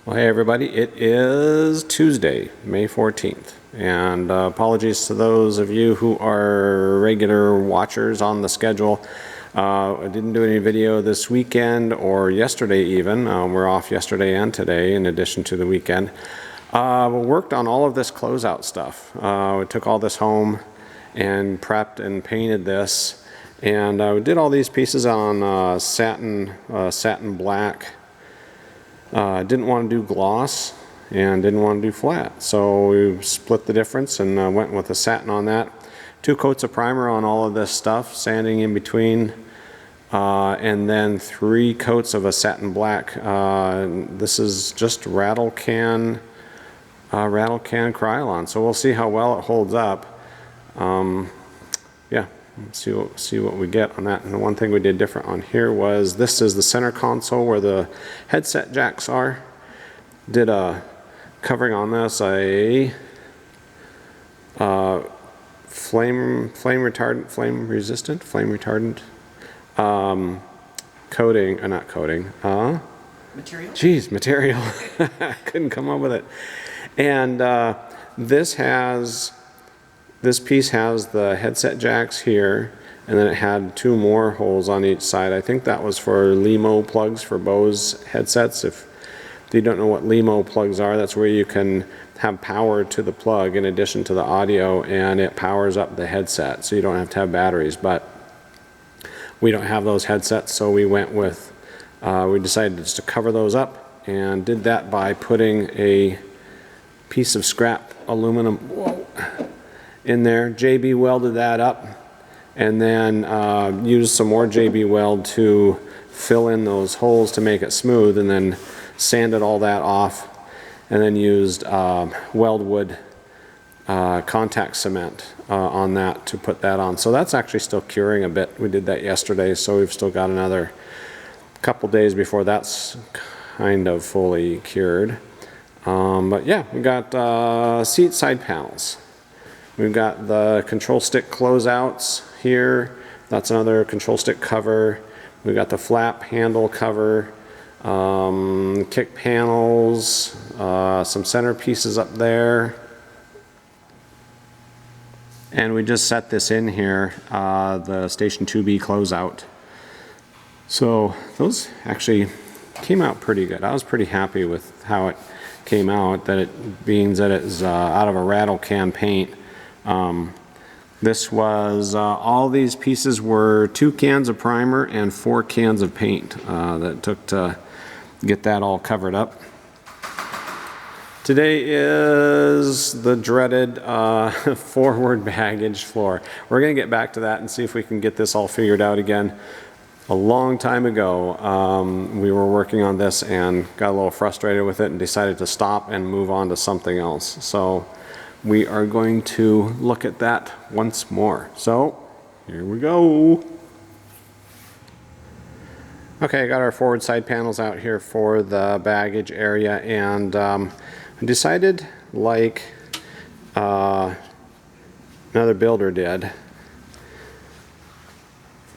Well, hey everybody, it is Tuesday, May 14th, and apologies to those of you who are regular watchers on the schedule. I didn't do any video this weekend or yesterday even. We're off yesterday and today in addition to the weekend. We worked on all of this closeout stuff. We took all this home and prepped and painted this, and we did all these pieces on satin black. Didn't want to do gloss and didn't want to do flat, so we split the difference and went with the satin on that. 2 coats of primer on all of this stuff, sanding in between, and then 3 coats of a satin black. This is just rattle can Krylon, so we'll see how well it holds up. Yeah, see what we get on that. And the one thing we did different on here was, this is the center console where the headset jacks are. Did a covering on this, a flame resistant coating, not coating, material. Geez, material. I couldn't come up with it. And this piece has the headset jacks here, and then it had 2 more holes on each side. I think that was for LEMO plugs for Bose headsets. If you don't know what LEMO plugs are, that's where you can have power to the plug in addition to the audio, and it powers up the headset, so you don't have to have batteries. But we don't have those headsets, so we went with, we decided just to cover those up, and did that by putting a piece of scrap aluminum in there. JB welded that up, and then used some more JB weld to fill in those holes to make it smooth, and then sanded all that off, and then used Weldwood contact cement on that to put that on. So that's actually still curing a bit. We did that yesterday, so we've still got another couple days before that's kind of fully cured. But yeah, we got seat side panels. We've got the control stick closeouts here. That's another control stick cover. We've got the flap handle cover, kick panels, some center pieces up there. And we just set this in here, the Station 2B closeout. So those actually came out pretty good. I was pretty happy with how it came out, that it being that it's out of a rattle can paint. This was, all these pieces were 2 cans of primer and 4 cans of paint that it took to get that all covered up. Today is the dreaded forward baggage floor. We're going to get back to that and see if we can get this all figured out again. A long time ago, we were working on this and got a little frustrated with it and decided to stop and move on to something else. So we are going to look at that once more. So here we go. Okay, I got our forward side panels out here for the baggage area, and I decided, like another builder did,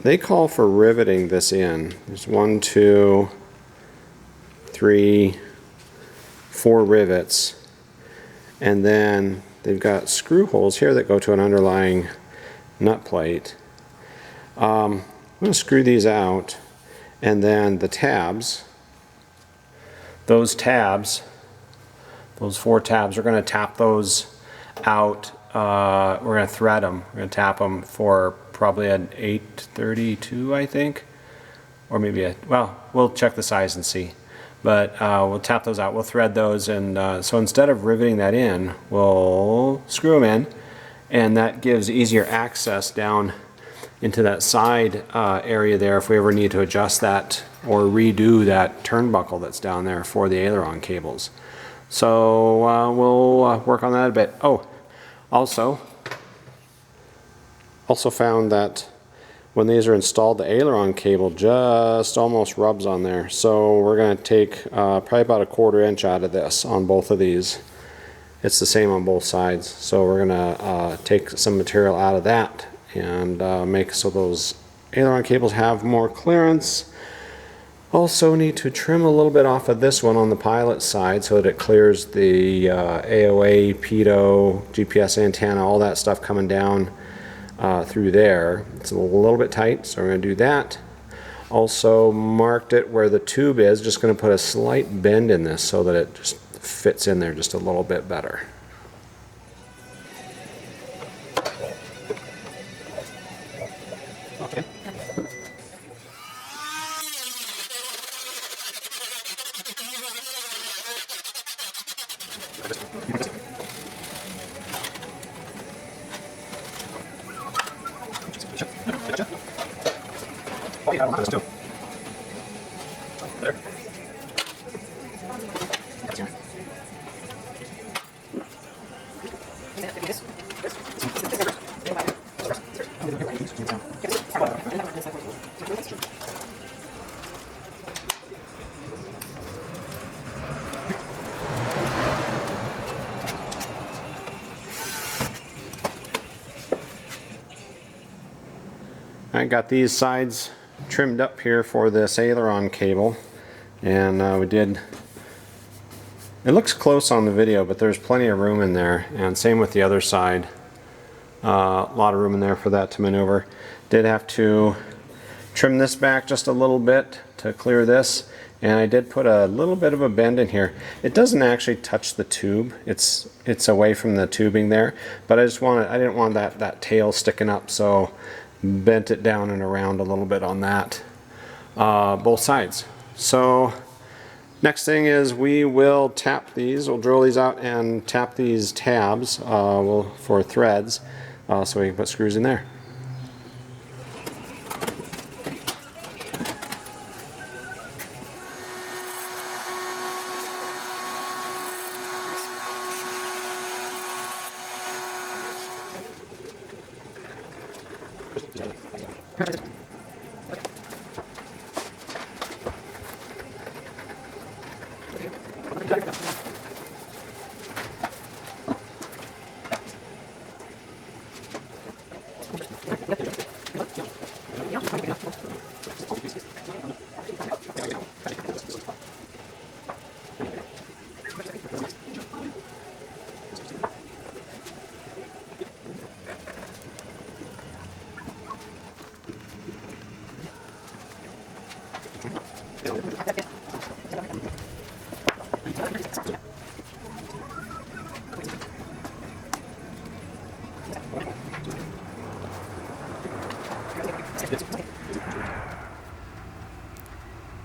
they call for riveting this in. There's 1, 2, 3, 4 rivets, and then they've got screw holes here that go to an underlying nut plate. I'm going to screw these out, and then the tabs, those 4 tabs, we're going to tap those out. We're going to thread them. We're going to tap them for probably an 832, I think, or maybe well, we'll check the size and see. But we'll tap those out, we'll thread those, and so instead of riveting that in, we'll screw them in, and that gives easier access down into that side area there if we ever need to adjust that or redo that turnbuckle that's down there for the aileron cables. So we'll work on that a bit. Oh, also found that when these are installed, the aileron cable just almost rubs on there. So we're going to take probably about a 1/4 inch out of this on both of these. It's the same on both sides. So we're going to take some material out of that and make so those aileron cables have more clearance. Also need to trim a little bit off of this one on the pilot side so that it clears the AOA, pitot, GPS antenna, all that stuff coming down through there. It's a little bit tight, so we're going to do that. Also marked it where the tube is, just going to put a slight bend in this so that it just fits in there just a little bit better. Okay. Oh yeah, I want this too. There. I got these sides trimmed up here for this aileron cable, and it looks close on the video, but there's plenty of room in there, and same with the other side. A lot of room in there for that to maneuver. Did have to trim this back just a little bit to clear this, and I did put a little bit of a bend in here. It doesn't actually touch the tube, it's away from the tubing there, but I didn't want that tail sticking up, so bent it down and around a little bit on that, both sides. So next thing is we will tap these, we'll drill these out and tap these tabs for threads, so we can put screws in there.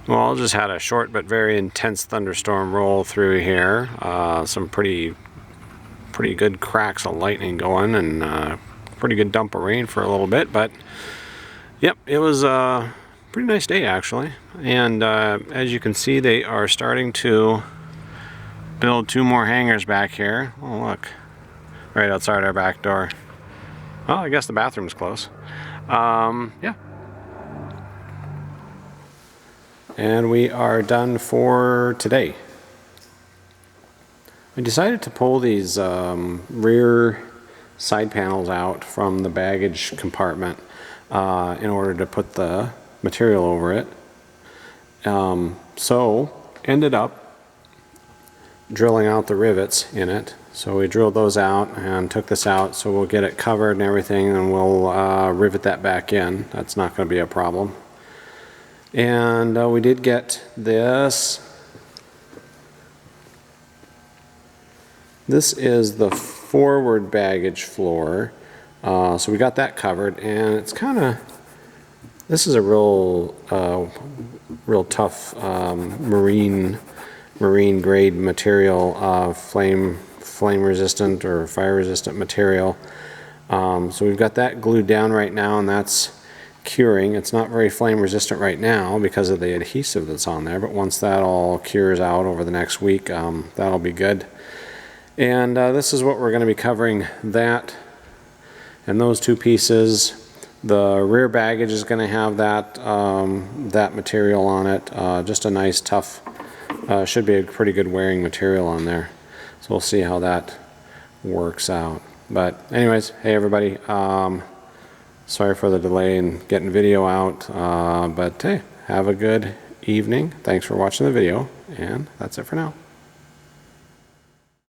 Well, just had a short but very intense thunderstorm roll through here. Some pretty good cracks of lightning going, and pretty good dump of rain for a little bit. But yep, it was a pretty nice day actually. And as you can see, they are starting to build 2 more hangars back here. Oh look, right outside our back door. Well, I guess the bathroom's close. Yeah. And we are done for today. I decided to pull these rear side panels out from the baggage compartment in order to put the material over it. So ended up drilling out the rivets in it. So we drilled those out and took this out, so we'll get it covered and everything, and we'll rivet that back in. That's not going to be a problem. And we did get this. This is the forward baggage floor. So we got that covered, and it's kind of, this is a real tough marine grade material, flame resistant or fire resistant material. So we've got that glued down right now, and that's curing. It's not very flame resistant right now because of the adhesive that's on there, but once that all cures out over the next week, that'll be good. And this is what we're going to be covering, that and those 2 pieces. The rear baggage is going to have that that material on it, just a nice tough, should be a pretty good wearing material on there. So we'll see how that works out. But anyways, hey everybody, sorry for the delay in getting video out, but hey, have a good evening. Thanks for watching the video, and that's it for now.